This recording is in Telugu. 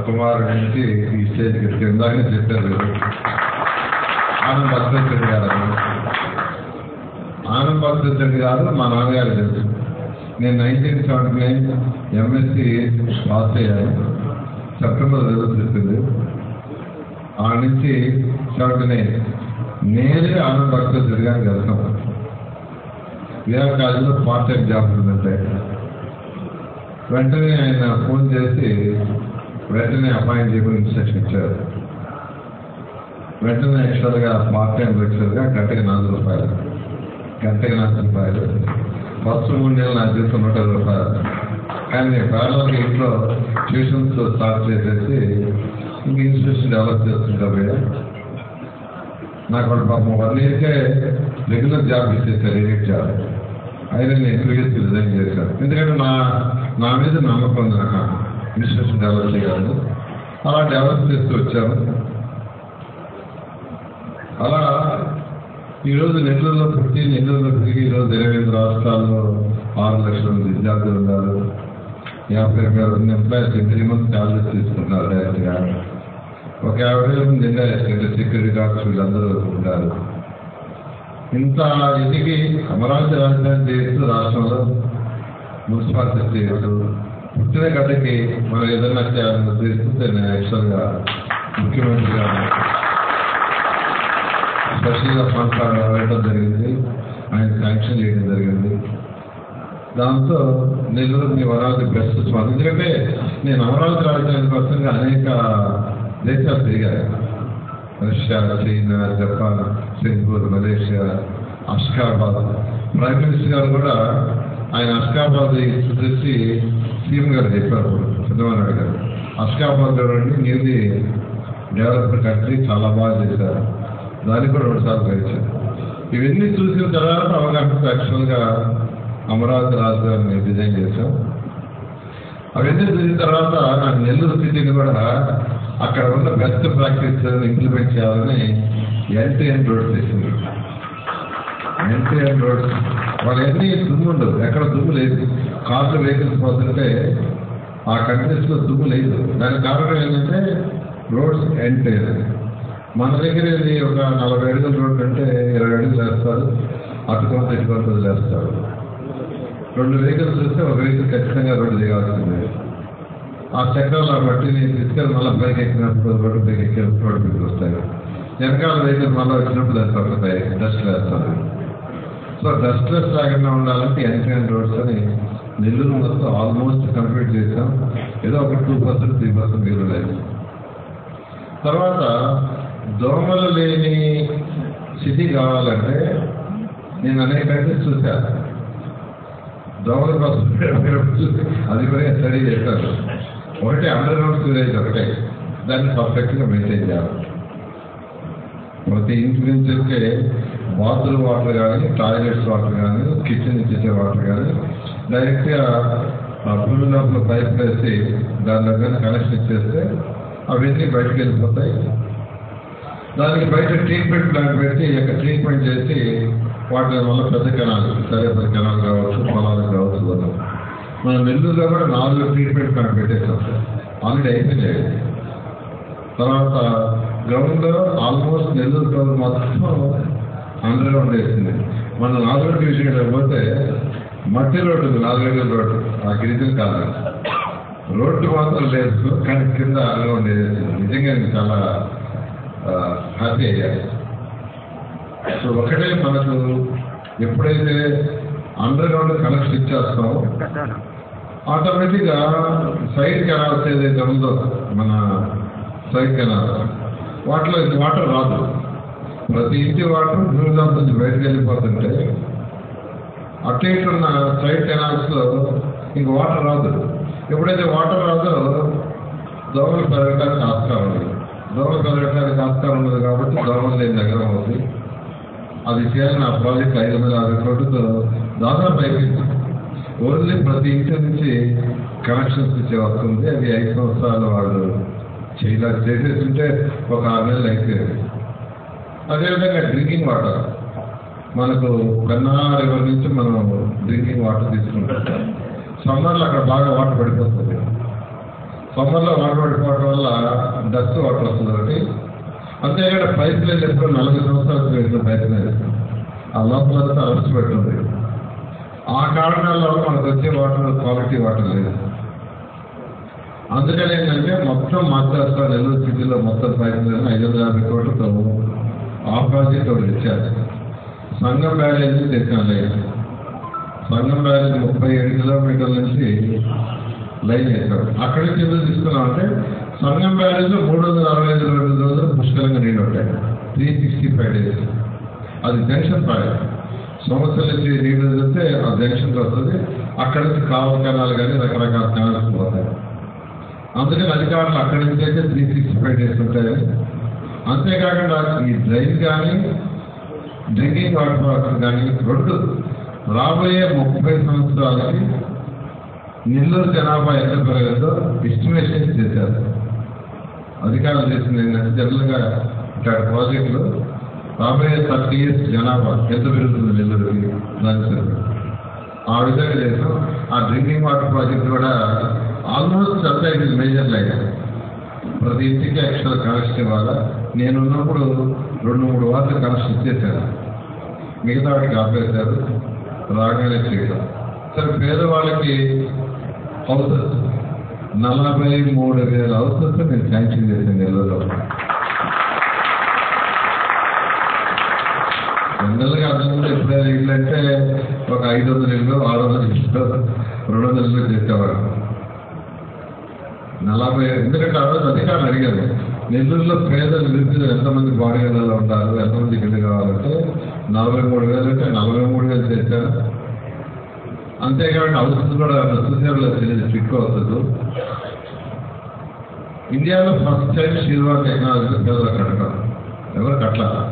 కుమారుడి నుంచి ఈ స్టేజ్కి ఇందాకనే చెప్పారు. ఆనంద్ భక్తరెడ్డి గారు మా నాన్నగారు తెలుసు. నేను 1979 ఎంఎస్సి పాస్ అయ్యాను. సెప్టెంబర్ జరుగుతుంది. ఆ నుంచి 79 నేనే ఆనంద్ భక్తరెడ్డి గారికి వెళ్తాం. విఆర్ కాలేజీలో పార్ట్ టైం జాబ్ ఉందంటే వెంటనే ఆయన ఫోన్ చేసి వెంటనే అపాయింట్ చేయమని ఇన్స్ట్రక్షన్ ఇచ్చారు. వెంటనే యాక్చువల్గా పార్ట్ టైం లెక్చర్గా గంటకి 4 రూపాయలు. ఫస్ట్ 3 నెలలు నా జీతం 120 రూపాయలు. కానీ పేదలకి ఇంట్లో ట్యూషన్స్ స్టార్ట్ చేసేసి ఇంక ఇన్స్టిట్యూషన్ డెవలప్ చేస్తుంటా పోయా. నాకు వాళ్ళు పాపం 1 ఇయర్కే రెగ్యులర్ జాబ్ ఇచ్చేసారు, రిలీఫ్ జాబ్. అయినా నేను ప్రీవియస్ రిజైన్ చేశాను. ఎందుకంటే నా మీద నమ్మకం ఉంది, నాకు ఇన్స్టిట్యూషన్ డెవలప్ చేయాలి. అలా డెవలప్ చేస్తూ వచ్చాను. అలా ఈరోజు నెల్లూరులో పుట్టి నెల్లూరులో తిరిగి ఈరోజు 25 రాష్ట్రాల్లో 6 లక్షల మంది విద్యార్థులు ఉన్నారు. 50,000 ఎంప్లాయీస్ 3 మంత్స్ శాలరీస్ తీసుకుంటున్నారు డైరెక్ట్గా. ఒక 50,000 మంది ఇండైరెక్ట్ సెక్యూరిటీ గార్డ్స్ వీళ్ళందరూ ఉంటారు. ఇంత ఎదిగి అమరావతి రాజధాని చేస్తూ రాష్ట్రంలో మున్సిపాలిటీ చేస్తూ పుట్టిన గడ్డకి మనం ఏదైనా చేయాలని ఉద్దేశిస్తే నేను యాక్చువల్గా ముఖ్యమంత్రిగా స్పెషల్గా ఫండ్స్ వెళ్ళడం జరిగింది. ఆయన శాంక్షన్ చేయడం జరిగింది. దాంతో నెల్లూరు అమరావతి బెస్ట్ స్మార్ట్. ఎందుకంటే నేను అమరావతి రాజధాని కోసంగా అనేక దేశాలు తిరిగాను. Russia, China, Japan, Singapore, Malaysia, Ashgabat. Prime minister గారు కూడా ఆయన అష్కాబాద్ చూసి సీఎం గారు చెప్పారు, చంద్రబాబు నాయుడు గారు, అష్కాబాద్ చూడండి న్యూలీ డెవలప్డ్ కంట్రీ, చాలా బాగా చేశారు. దానికి కూడా 2 సార్లు గెలిచారు. ఇవన్నీ చూసిన తర్వాత అవగాహన యాక్చువల్గా అమరావతి రాజధానిని డిజైన్ చేశాం. అవన్నీ చూసిన తర్వాత నాకు నెల్లూరు సిటీని కూడా అక్కడ ఉన్న బెస్ట్ ప్రాక్టీస్ ఇంప్లిమెంట్ చేయాలని ఎండ్ రోడ్స్ చేసింది. ఎండ్ రోడ్స్ వాళ్ళు ఎన్ని దుమ్ము ఉండదు, ఎక్కడ దుమ్ము లేదు. కార్లు వెహికల్స్ పోతుంటే ఆ కంట్రీస్లో దుమ్ము లేదు. దానికి కారణం ఏంటంటే రోడ్స్ ఎండ్. మన దగ్గర ఇది ఒక 40 అడుగుల రోడ్డు అంటే 20 అడుగులు వేస్తారు, అటుకొంత ఇటుకొంత వదిలేస్తారు. 2 వెహికల్స్ వస్తే ఒక వెహికల్ ఖచ్చితంగా రోడ్డు దిగాల్సిందే. ఆ చక్రాలు ఆ బట్టిని తీసుకెళ్ళి మళ్ళీ బైక్ ఎక్కినప్పుడు రోడ్డు బైక్ ఎక్కినప్పుడు రోడ్డు బైక్ వస్తాయి. వెనకాల వెహికల్ మళ్ళీ వచ్చినప్పుడు దాన్ని పడుతాయి, డస్ట్ వేస్తారు. సో డస్ట్లెస్ లేకుండా ఉండాలంటే ఎండ్ రోడ్స్ అని నెల్లూరు మొత్తం ఆల్మోస్ట్ కంప్లీట్ చేసాం. ఏదో ఒక 2%, 3% మీరు లేదు. తర్వాత దోమలు లేని సిటీ కావాలంటే నేను అనేక కంట్రీస్ చూశాను. దోమల కోసం అది కూడా స్టడీ చేశాను. ఒకటే అండర్ గ్రౌండ్ స్టోరేజ్ ఒకటే, దాన్ని పర్ఫెక్ట్గా మెయింటైన్ చేయాలి. ప్రతి ఇంటి నుంచి వచ్చే బాత్రూమ్ వాటర్ కానీ, టాయిలెట్స్ వాటర్ కానీ, కిచెన్ చేసే వాటర్ కానీ డైరెక్ట్గా భూమి లోపల పైప్ వేసి దాని దగ్గర కనెక్షన్ ఇచ్చేస్తే అవన్నీ బయటకు వెళ్ళిపోతాయి. దానికి బయట ట్రీట్మెంట్ ప్లాంట్ పెట్టి ట్రీట్మెంట్ చేసి వాటి వల్ల పెద్ద కెనాల్, సరిపడ కెనాల్ కావచ్చు, పొలాలకు కావచ్చు వద్దాం. మన నెల్లూరులో కూడా 4 ట్రీట్మెంట్ ప్లాంట్ పెట్టేసాం, ఆల్రెడీ అయిపోయాయి. తర్వాత గ్రౌండ్లో ఆల్మోస్ట్ నెల్లూరు టౌన్ మొత్తం అండర్ గ్రౌండ్ వేసింది. మన 4వ డివిజన్ పోతే మట్టి రోడ్డు, 4 అడుగుల రోడ్డు, ఆ గిరిజన కాదు రోడ్డు మాత్రం లేదు, కానీ కింద అండర్ గ్రౌండ్ వేసింది. నిజంగా చాలా హ్యాపీ అయ్యారు. సో ఒకటే మనకు ఎప్పుడైతే అండర్ గ్రౌండ్ కనెక్షన్ ఇచ్చేస్తామో ఆటోమేటిక్గా సైడ్ కెనాల్స్ ఏదైతే ఉందో మన సైడ్ కెనాల్ వాటిలో వాటర్ రాదు. ప్రతి ఇంటి వాటర్ భూమిలో నుంచి బయటకు వెళ్ళిపోతుంటే అటు ఇటు ఉన్న సైడ్ కెనాల్స్లో ఇంక వాటర్ రాదు. ఎప్పుడైతే వాటర్ రాదో దోమలు పెరగడానికి ఆస్కారం ఉంది. దోమలు పెరగడానికి ఆస్కారం ఉండదు కాబట్టి దోమలు లేని నగరం అవుతుంది. అది చేయాలని ఆ ప్రాజెక్ట్ 550 కోట్లతో దాదాపు అయిపోయింది. ఓన్లీ ప్రతి ఇంటి నుంచి కనెక్షన్స్ ఇచ్చే వస్తుంది. అది 5 సంవత్సరాలు వాళ్ళు చేసేస్తుంటే ఒక 6 నెలలు అయిపోయింది. అదేవిధంగా డ్రింకింగ్ వాటర్ మనకు పెన్నా రివర్ నుంచి మనం డ్రింకింగ్ వాటర్ తీసుకుంటాం. సమ్మర్లో అక్కడ బాగా వాటర్ పడిపోతుంది. సమ్మర్లో వాటర్ పడిపోవడం వల్ల డస్ట్ వాటర్ వస్తుంది ఒకటి. అంతేకాదు పైప్ లైన్ వేసుకొని 40 సంవత్సరాలకు వేసిన పైప్ లైన్ ఆ లోపలంతా అలసి పెట్టుంది. ఆ కారణాల వల్ల మనకు వచ్చే వాటర్ క్వాలిటీ వాటర్ లేదు. అందుకని ఏంటంటే మొత్తం మార్చేస్తారు. నెల్లూరు సిటీలో మొత్తం పైప్ లైన్ 550 కోట్లతో ఆపోజిట్ ఒకటి ఇచ్చారు. సంగం బ్యారేజ్ తెచ్చాను. సంగం బ్యారేజ్ 37 కిలోమీటర్ల నుంచి లైన్ వేశారు. అక్కడి నుంచి ఎందుకు తీసుకున్నామంటే సంగం బ్యారేజ్ 365 రోజులు పుష్కలంగా నీళ్ళు ఉంటాయి. 365 days. అది జంక్షన్ ప్రాజెక్ట్. సంవత్సరం నుంచి నీళ్ళు వదిలితే ఆ జంక్షన్కి వస్తుంది. అక్కడి నుంచి కాలువ కెనాలు కానీ రకరకాల కెనాల్స్ పోతాయి. అందుకని అధికారులు అక్కడి నుంచి అయితే 365 days ఉంటాయి. అంతేకాకుండా ఈ డ్రైన్ కానీ డ్రింకింగ్ వాటర్ కానీ రెండు రాబోయే 30 సంవత్సరాలకి నెల్లూరు జనాభా ఎంత పెరగదో ఎస్టిమేషన్ చేశారు. అధికారులు చేసింది ఏంటంటే జనరల్గా ఇక్కడ ప్రాజెక్టులు రాబోయే 30 years జనాభా ఎంత పెరుగుతుంది నెల్లూరుకి దాని ఆ విధంగా చేసాం. ఆ డ్రింకింగ్ వాటర్ ప్రాజెక్ట్ కూడా ఆల్మోస్ట్ అంతా ఇది మేజర్ లైన్. ప్రతి ఇంటికి ఎక్స్ట్రా కనెక్షన్ ఇవ్వాలా. నేనున్నప్పుడు 2-3 వార్లు కనెక్షన్ ఇచ్చేసాను. మిగతా వాటికి ఆపేశారు. రాగానే చేయడం. సరే పేదవాళ్ళకి హౌసెస్ 43,000 హౌసెస్ నేను శాంక్షన్ చేశాను నెల్లూరులో. జనరల్గా అంతకుముందు ఎప్పుడైనా ఇల్లు అంటే ఒక 500 ఇళ్ళు 600 ఇళ్ళు 200 ఇళ్ళు చేసేవారు. 40 ఎందుకంటే ఆ రోజు అధికారులు అడిగారు నెల్లూరులో పేదలు నిరుపేదలు ఎంతమంది బాడీలలో ఉంటారు, ఎంతమందికి ఇల్లు కావాలంటే 43,000 అంటే 43,000 చేశారు. అంతేకాకుండా హౌసెస్ కూడా చూసేవాళ్ళు తెలియదు ఫిట్ అవుతుంది. ఇండియాలో ఫస్ట్ టైం షీర్వా టెక్నాలజీ పేదలు కట్టడం ఎవరు కట్టాలి.